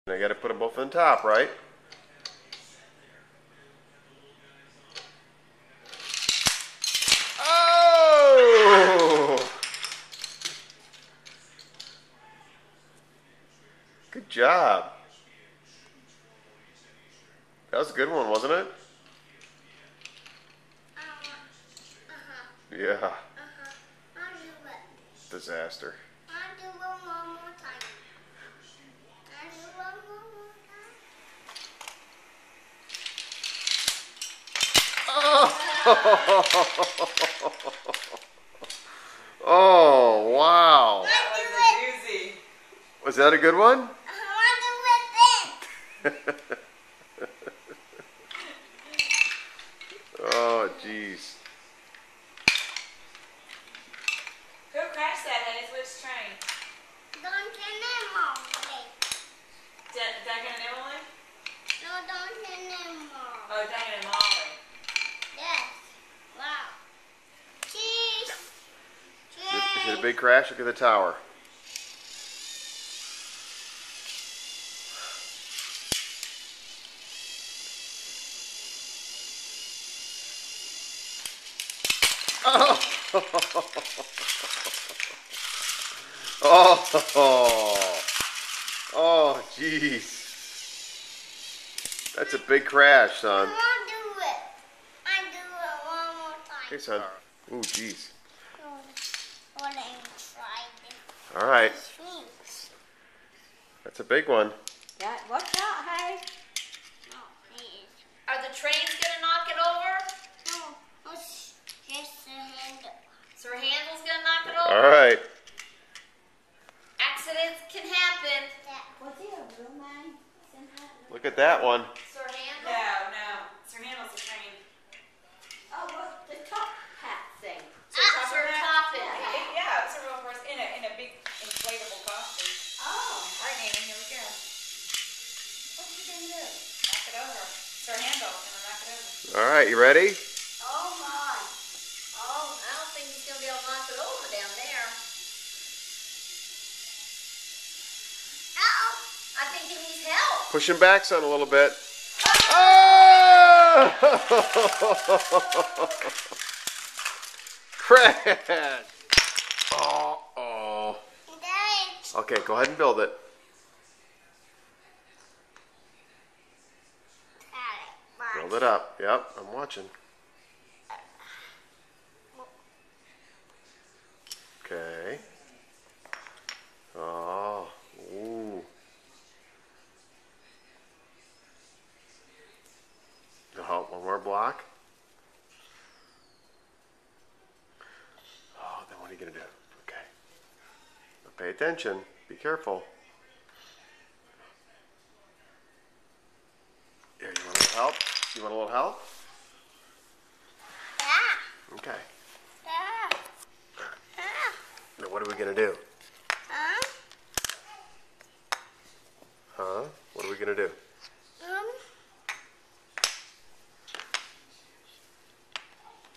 Now you got to put them both on top, right? Oh! Good job. That was a good one, wasn't it? Yeah. Disaster. I'll do one more time. I'll do one more Oh! Oh, wow. That was a doozy. Was that a good one? Oh, jeez. Who crashed that, Hayes? Which train? Duncan and Molly. Duncan and Emily? No, Duncan and Molly. Oh, Duncan and Molly. Yes. Wow. Cheese. Is it a big crash? Look at the tower. Oh! Oh! Oh, jeez. That's a big crash, son. I want to do it. I do it one more time. Okay, son. Ooh, jeez. Let me try this. All right. Sphinx. That's a big one. Yeah, watch out, Hayes. No, please. Are the trains going to knock it over? No, it's just a handle. So her handle's going to knock it over? All right. Accidents can happen. Was he a real man? Look at that one. So her handle? No. So her handle's a train. Oh, what's the top hat thing? So her top it. Yeah, it's a real person in a big inflatable costume. Oh. All right, Nana, here we go. What's she gonna do? Knock it over. It's her handle. Gonna knock it over. All right, you ready? Oh, my. Oh, I don't think he's going to be able to knock it over down there. Uh-oh. I think he needs help. Push him back, son, a little bit. Oh! Crash! Oh. Daddy. Okay, go ahead and build it. Build it up. Yep, I'm watching. Okay. Oh. Ooh. Oh, one more block. Oh, then what are you going to do? Okay. Now pay attention. Be careful. Here, you want a little help? You want a little help? Yeah. Okay. Yeah. Now what are we going to do? Huh? Huh? What are we going to do?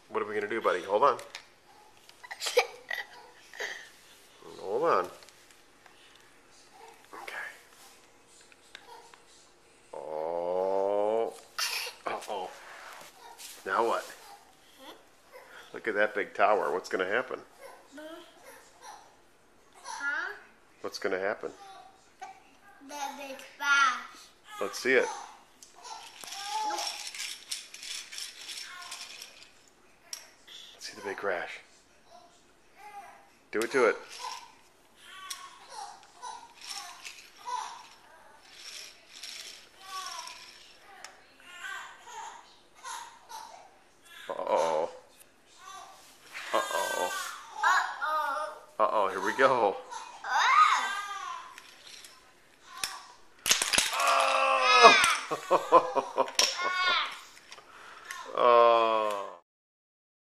What are we going to do, buddy? Hold on. Hold on. Okay. Oh. Uh-oh. Now what? Look at that big tower. What's going to happen? Huh? What's going to happen? The big bash. Let's see it. Let's see the big crash. Do it to it. Uh-oh. Uh-oh. Uh-oh. Uh-oh, here we go. Oh. Oh!